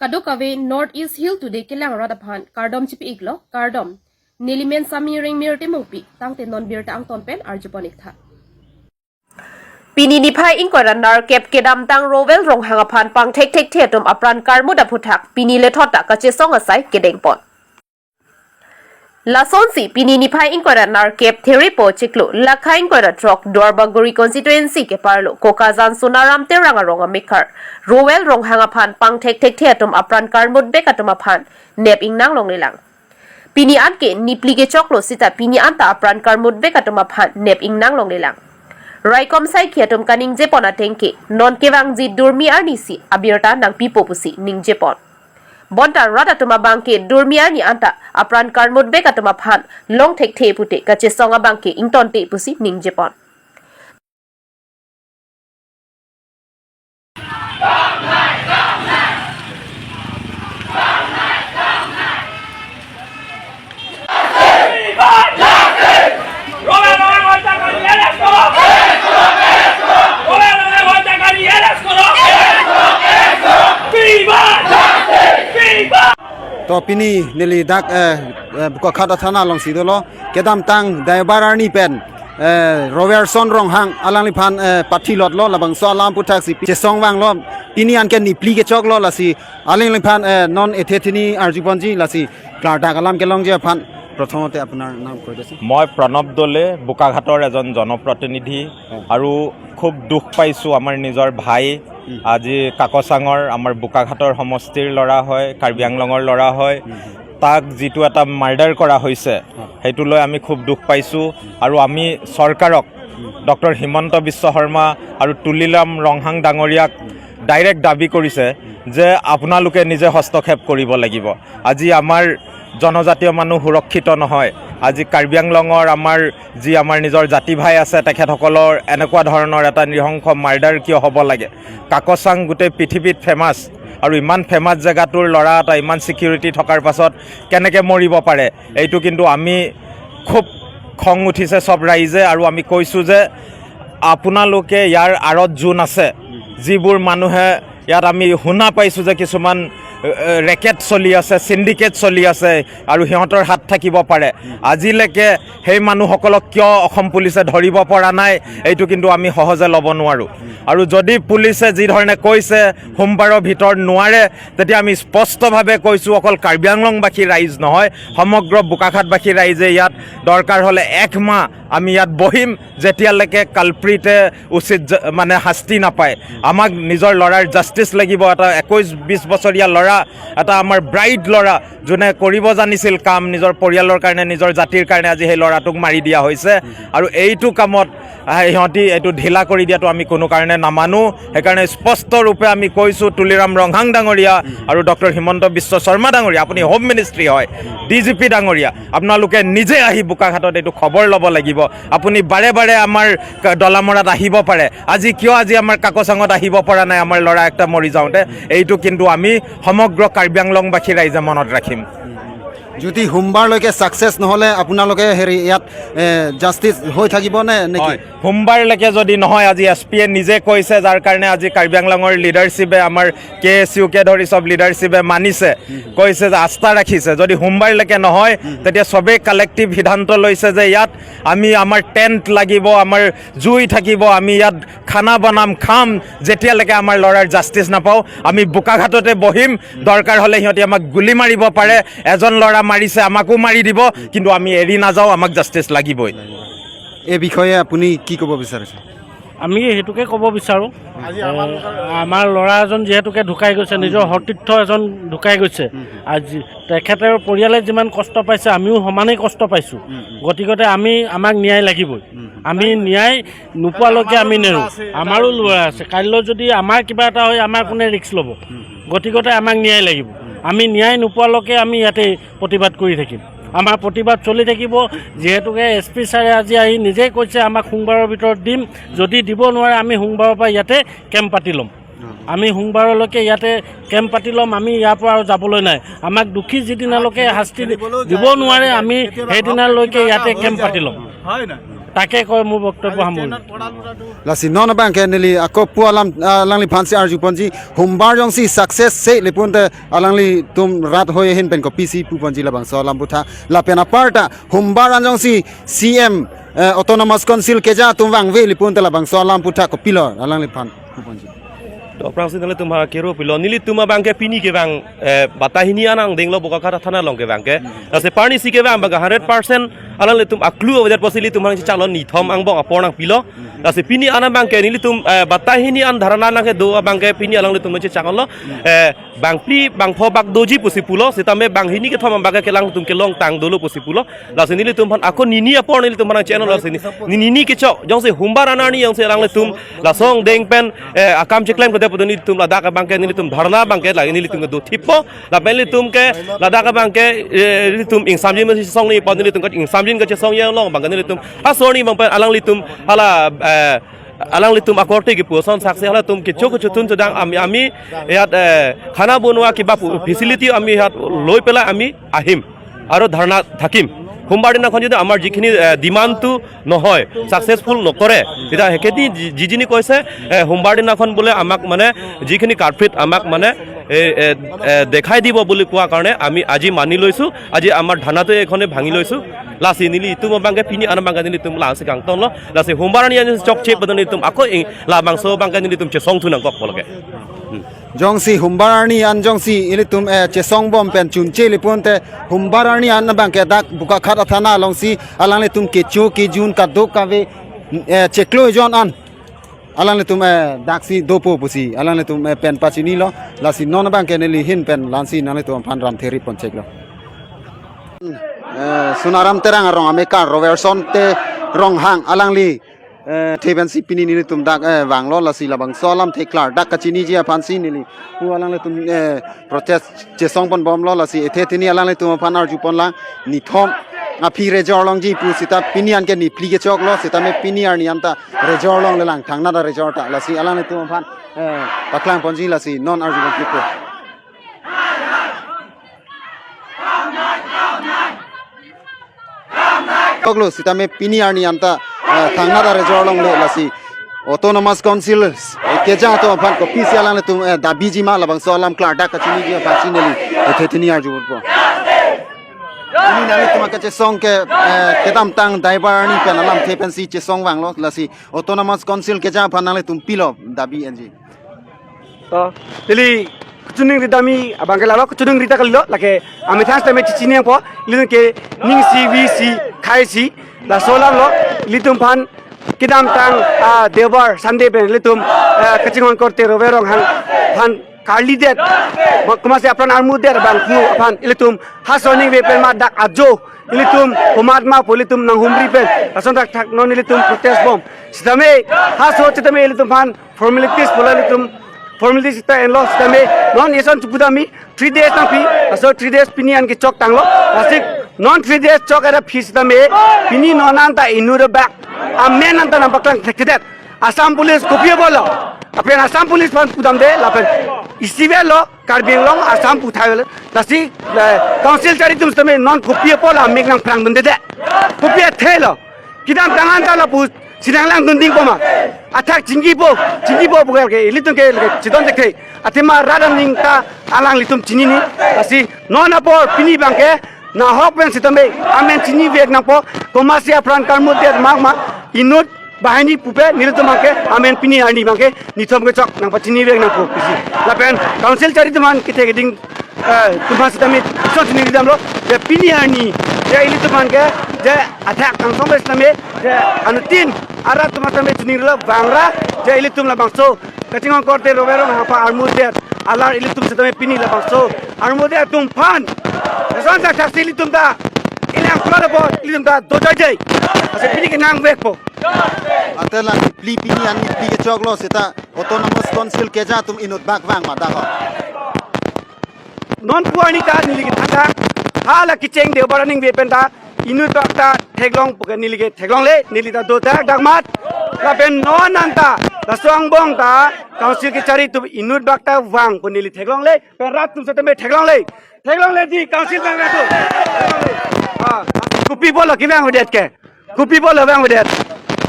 Kadukawe North East Hill today kilang radaphan kardom chipi iglo kardom nilimen sami ring mirte mongpi tangte non birta ang tonpen arjuponik tha Pinini phai inkoran nar kep kedam tang rovel rong hangaphan pang thek thetum apran karmuda phuthak pinile thota kache song asai kedengpon Lasonsi pinini phai inkoran nar kep theripo chiklu lakha inkora trok Dorbaguri constituency ke parlo kokazan sunaram te rangaronga mikar rovel rong hangaphan pang thek thetum apran karmud bekatum aphan nep ingnang longlilang Pini anke nipli ke choklo sita pini anta apran karmud bekatum aphan nep ingnang longlilang Raikom sai khiatum kaning jepon atengke non kewang ji durmi arnisi abirta nang pipo pusi ning jepon Bonta rada tuma bangke durmi arni anta apran karmud bekatuma phan long thek the pute kache songa bangke ington te pusi ning jepon To pini nili dak ko khada thana long sidolo kedam tang daibarani pen Robertson rong hang alangli phan pathilot lo labang so lam puthak si che songwang lo pini an ken ni pli ke chok lo la si alingli phan non ethethini arjuponji la si klarta kalam ke long je phan প্ৰথমতে আপোনাৰ নাম কৈ দিছে মই প্ৰণৱ দলে বোকাঘাটৰ এজন জনপ্ৰতিনিধি আৰু খুব দুখ পাইছো আমাৰ নিজৰ ভাই আজি কাকচাঙৰ আমাৰ বোকাঘাটৰ সমষ্টিৰ লৰা হয় কাৰ্বি আংলঙৰ লৰা হয় তাক যেটো এটা মাৰ্ডাৰ কৰা হৈছে হেতু লৈ আমি খুব দুখ পাইছো আৰু আমি চৰকাৰক ডক্টৰ হিমন্ত বিশ্ব শৰ্মা আৰু তুলিৰাম ৰংহাং ডাঙৰীয়াক ডাইৰেক্ট দাবী কৰিছে যে আপোনালোকে নিজে হস্তক্ষেপ কৰিব লাগিব আজি আমাৰ জনজাতীয় মানুহ সুৰক্ষিত নহয় আজি কাৰ্বি আংলঙৰ আমাৰ নিজৰ জাতি ভাই আছে তেখেতসকলৰ এনেকুৱা ধৰণৰ এটা নিৰংশ মাৰ্ডাৰ কিয় হ'ব লাগে কাকচাং গোটেই পৃথিৱীত ফেমাছ আৰু ইমান ফেমাছ জেগাটোৰ ল'ৰা এটা ইমান সিকিউৰিটি থকাৰ পাছত কেনেকৈ মৰিব পাৰে এইটো কিন্তু আমি খুব খং উঠিছে সব ৰাইজে আৰু আমি কৈছোঁ যে আপোনালোকে ইয়াৰ আৰত যোন আছে যিবোৰ মানুহে ইয়াত আমি শুনা পাইছোঁ যে কিছুমান ৰেকেট চলি আছে সিন্ডিকেট চলি আছে আৰু সিহঁতৰ হাত থাকিব পাৰে আজিলৈকে সেই মানুহসকলক কিয় অসম পুলিচে ধৰিব পৰা নাই এইটো কিন্তু আমি সহজে ল'ব নোৱাৰো আৰু যদি পুলিচে যি ধৰণে কৈছে সোমবাৰৰ ভিতৰত নোৱাৰে তেতিয়া আমি স্পষ্টভাৱে কৈছোঁ অকল কাৰ্বি আংলংবাসী ৰাইজ নহয় সমগ্ৰ বোকাখাটবাসী ৰাইজে ইয়াত দৰকাৰ হ'লে এক মাহ আমি ইয়াত বহিম যেতিয়ালৈকে কালপ্ৰিটে উচিত মানে শাস্তি নাপায় আমাক নিজৰ ল'ৰাৰ জাষ্টিছ লাগিব এটা 21-20 বছৰীয়া ল'ৰা এটা আমাৰ ব্ৰাইট ল'ৰা যোনে কৰিব জানিছিল কাম নিজৰ পৰিয়ালৰ কাৰণে নিজৰ জাতিৰ কাৰণে আজি সেই ল'ৰাটোক মাৰি দিয়া হৈছে আৰু এইটো কামত সিহঁতি এইটো ঢিলা কৰি দিয়াটো আমি কোনো কাৰণে নামানো সেইকাৰণে স্পষ্ট ৰূপে আমি কৈছোঁ তুলিৰাম ৰংহাং ডাঙৰীয়া আৰু ডক্টৰ হিমন্ত বিশ্ব শৰ্মা ডাঙৰীয়া আপুনি হোম মিনিষ্ট্ৰী হয় ডিজিপি ডাঙৰীয়া আপোনালোকে নিজে আহি বোকাঘাটত এইটো খবৰ ল'ব লাগিব আপুনি বাৰে বাৰে আমাৰ ডলামৰাত আহিব পাৰে আজি কিয় আজি আমাৰ কাকচাঙত আহিব পৰা নাই আমাৰ ল'ৰা একটা মৰি যাওঁতে এইটো কিন্তু আমি সমগ্ৰ কাৰ্বি আংলংবাসী ৰাইজে মনত ৰাখিম যদি সোমবাৰলৈকে সাকসেস নহলে আপোনালোকে হেৰি ইয়াত জাস্টিস হৈ থাকিব নে নেকি সোমবাৰলৈকে যদি নহয় আজি এছপিয়ে নিজে কৈছে যাৰ কাৰণে আজি কাৰ্বি আংলঙৰ লিডাৰশ্বিপে আমাৰ কেএছইউকে ধৰি সব লিডাৰশ্বিপে মানিছে কৈছে যে আস্থা ৰাখিছে যদি সোমবাৰলৈকে নহয় তেতিয়া সবে কালেক্টিভ সিদ্ধান্ত লৈছে যে ইয়াত আমি আমাৰ টেন্ট লাগিব আমাৰ জুই থাকিব আমি ইয়াত খানা বনাম খাম যেতিয়ালৈকে আমাৰ ল'ৰাৰ জাস্টিস নাপাওঁ আমি বোকাঘাটতে বহিম দৰকাৰ হ'লে সিহঁতি আমাক গুলি মাৰিব পাৰে এজন ল'ৰা মাৰিছে আমাকো মাৰি দিব কিন্তু আমি এৰি নাযাওঁ আমাক জাস্টিস লাগিবই এই বিষয়ে আপুনি কি ক'ব বিচাৰিছে আমি হেতুকে ক'ব বিচাৰোঁ আমাৰ ল'ৰা এজন যেহেতুকে ঢুকাই গৈছে নিজৰ সতীৰ্থ এজন ঢুকাই গৈছে আজি তেখেতৰ পৰিয়ালে যিমান কষ্ট পাইছে আমিও সমানেই কষ্ট পাইছোঁ গতিকে আমাক ন্যায় লাগিবই আমি ন্যায় নোপোৱালৈকে আমি নেৰোঁ আমাৰো ল'ৰা আছে কাইলৈ যদি আমাৰ কিবা এটা হয় আমাৰ কোনে ৰিস্ক ল'ব গতিকে আমাক ন্যায় লাগিব আমি ন্যায় নোপোৱালৈকে আমি ইয়াতে প্ৰতিবাদ কৰি থাকিম আমাৰ প্ৰতিবাদ চলি থাকিব যেহেতুকে এছপি ছাৰে আজি আহি নিজেই কৈছে আমাক সোমবাৰৰ ভিতৰত দিম যদি দিব নোৱাৰে আমি সোমবাৰৰ পৰা ইয়াতে কেম্প পাতি ল'ম আমি সোমবাৰলৈকে ইয়াতে কেম্প পাতি ল'ম আমি ইয়াৰ পৰা আৰু যাবলৈ নাই আমাক দুখী যিদিনালৈকে শাস্তি দিব নোৱাৰে আমি সেইদিনালৈকে ইয়াতে কেম্প পাতি ল'ম তাকে কয় মোৰ বক্তব্য সামৰিলোঁ lasi non bang ke nili ako pu alangli phansi arju ponji humbar jong si success se lepunte alangli tum rat hoye hin pen ko pc pu ponji labang so lambutha la pena parta humbar anjong si cm autonomous council keja tum wang ve lepunte labang so lambutha ko pilor alangli phan pu ponji to prangsi nale tumha kero pilo nili tuma bang ke pini ke bang batahini anang denglo boka khata thana long ke bang ke ase parni si ke bang 100% alang le tum aklu wajar posili tumang si calon ni thom ang bong aporang pilo ase pini anang bang ke nili tum batahini an dharana nang ke do bang ke pini alang le tum si calon lo bang pli bang pho bak doji posi pulo setame bang hini ke thom bang ke lang tum ke long tang dolo posi pulo lase nili tum ako nini apor nili tum mang channel lase ni nini ke chok jong se humbar anani jong se alang le tum la song deng pen akam cheklem ko pudoni tum ladakh bangke nili tum dharna bangke lagi nili tum do thipo la benli tum ke ladakh bangke nili tum ing samjin ma song ni pa nili tum ka ing samjin ka che song yang long bangke nili tum asoni bang pa alang li tum hala alang li tum akorte ki poson sakse hala tum ke chok chotun chodang ami yat khana bonwa ki ba facility ami yat loi pela ami ahim aro dharna thakim সোমবাৰ দিনাখন যদি আমাৰ যিখিনি ডিমাণ্ডটো নহয় successful নকৰে তেতিয়া হেকেদি যিখিনি কৈছে সোমবাৰ দিনাখন বোলে আমাক মানে যিখিনি কাৰ্ফিট আমাক মানে দেখাই দিব বুলি কোৱা কাৰণে আমি আজি মানি লৈছোঁ আজি আমাৰ ধানাটো এখনে ভাঙি লৈছোঁ লাচি নিলি ইটো বাংকে পিনি আন বাংকে নিলি তুম লাচি গাংতন ল লাচি সোমবাৰ নি চক চেপ বদনি তুম আকৌ লা বাংসো বাংকে নিলি তুম চে সং থুনা গপ লগে jongsi humbarani an jongsi ilitum chesong bom pen chunche lipunte humbarani an bang ke dak buka khata thana longsi alang tum ke chu ki jun ka do ka ve cheklo jon an alang tum dak si dopo pusi alang tum pen pachini lo la si non bang ke neli hin pen lansi nang tum pan ram theri pon cheklo sunaram terang rong ameka robertson te rong hang alang li Theben si pini nili tum dak wang lo la si la bang solam theklar dak kachini ji aphan si nili pu alang le tum protest chesong pon bom lo la si ethe tini alang le tum aphan ar ju pon la ni thom a phi re jor long ji pu sita pini an ke ni pli ke chok lo sita me pini ar ni am ta re jor long le lang thang na da re jor ta la si alang le tum aphan paklang pon ji la si non ar ju pon ki ko Koglo sita me pini ar ni am ta thangna da resort long le lasi autonomous council keja to aphan ko pc alang le tum dabi ji ma labang so alam klar da ka chini ji aphan sineli ethethini ar jubur po ini nali tum ka che song ke kedam tang daibar ni pen alam thepen si che song wang lo lasi autonomous council keja aphan nang le tum pilo dabi enji to tili kuchuning ridami abangela lo kuchuning rita kallo lake ami thas tame chichini po lin ke ning cvc khaisi la solam lo litum phan kidam tang debar sande ben litum kachingon korte roverong han phan karli det kumase apran armu der bang ku phan litum hasoni ve pen ma dak ajo litum humat ma politum nang humri pen ason dak thak non litum protest bomb sidame haso chitame litum phan formalities bola litum formalities ita en lo sidame non yeson chupudami 3 days na pi aso 3 days pinian ke chok tang lo asik non 3 days chok era fees dame pini nonan ta inure back amen anta na baklang thekedet asam police kopie bolo apen asam police pan pudam de lapen isivelo karbinglong asam puthayel dasi council chari tum tame non kopie pola megnang prang bende de kopie thelo kidam tangan ta la pu sinanglang dunding poma athak jinggi bo bugal ke ilitung ke chidon dekhe atima radam ning ta alang litum chinini dasi non apor pini bangke na hok pen sitame amen chini vek na po komasia pran karmu der magma inut bahani pupe niltum ke amen pini ani bangke nithom ke chok nang pachini vek na po pisi la pen council chari tuman kite geding tuman sitame chok ni dam lo de pini ani de ilitum ke de athak kang som sitame de anutin ara tuman sitame chini lo bangra de ilitum la bangso kachingon korte robero ha armu der alar ilitum sitame pini la bangso armu der tum phan Eson sa taksi litum ta ilang klada po litum ta dojai ase pini ke nang vek po atela pli pini an pli ke chok lo sita autonomous council keja tum inut bak wang ma da ho non puani ta nili ke thaka hala kicheng de baraning ve pen ta inu ta ta theglong puke nili ke theglong le nili ta do ta dagmat la pen non anta la song bong ta council ke chari tu inut bak ta wang pu nili theglong le pen rat tum sa te theglong le di council bang ra tu kupi bolo ki bang udet ke ku people lo bang bedet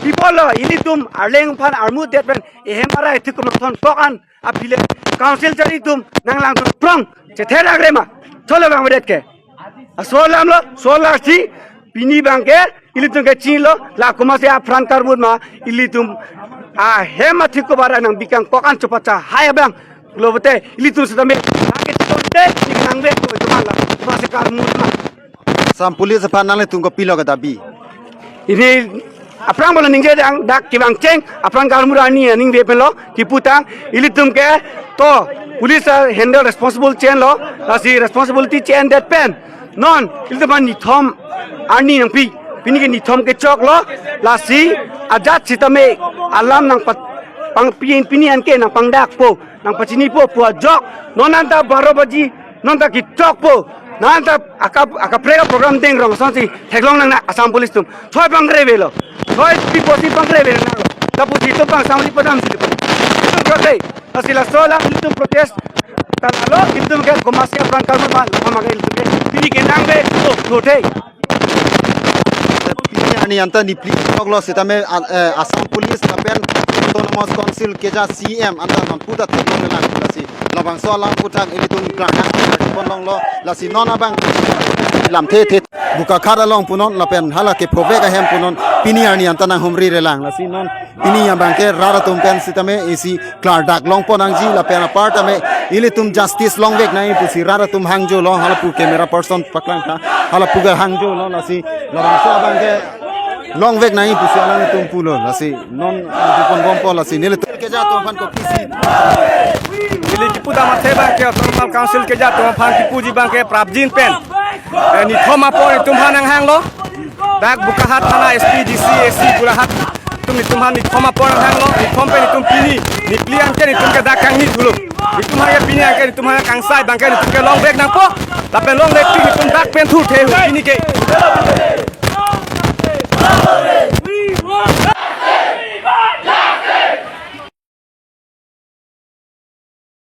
people lo ini tum arleng phan armu det ben ehem arai thikum thon pokan apile council chari tum nang lang tum prong che thera grema cholo bang bedet ke solam lo solar si pini bang ke ili tum ke chin lo la kuma se afran karbut ma ili tum a hema thikko bara nang bikang pokan chopacha hai bang lo bete ili tum sedame ke tonde ni nang be ko tumala kuma se karmut ma sam police phan nang le tum ko pilo ka dabi ini aprang bola ningge dang dak kibang ceng aprang kalmurani ning be pelo kiputang ilitum ke to police handle responsible chain lo lasi responsibility chain that pen non ilitum ni thom ani nang pi pini ke ni thom ke chok lo lasi ajat sitame alam nang pang pini an ke nang pangdak po nang pachini po jok non anta 12 baji non ta ki chok po nanta aka prega program deng rong sonsi theklong nang asam police tum thoi bang rebe lo thoi piposi bang rebe na lo tapu ti to bang samli padam si tum jote asila sola tum protest tanalo tum ke komasi apran kalma ma amaga tum ke tini ke nang be jote pini ani anta ni please toklo sitame Assam police tapen autonomous council keja CM anta non puta theklong lang lasi labang so lang putang ilitung klang ponlong lo lasi non abang lam the buka khada long punon lapen hala ke proveka hem punon pini ani antana humri relang lasi non pini abang ke rara tum pen sitame isi klar dak long ponang ji lapen apart ame ili tum justice long vek nai pusi rara tum hangjo lo hala pu camera person paklang tha hala pu ga hangjo lo lasi labang so abang ke long vek nai pusi ala tum pulo lasi non dupon bompo lasi nile ke ja tum fan ko pisi ili kipuda ma theba ke autonomous council ke ja tum fan kipuji bang ke prabjin pen ni thoma po ni tum hanang hang lo dak buka hat thana SPDC AC bulahat tum ni tum han ni thoma po hang lo ni thom pe ni tum pini ni plian ke ni tum ke dak kang ni dhulu ni tum ha ya pini ke ni tum ha kang sai bang ke ni tum ke long vek nang po la pen long vek ni tum dak pen thu the pini ke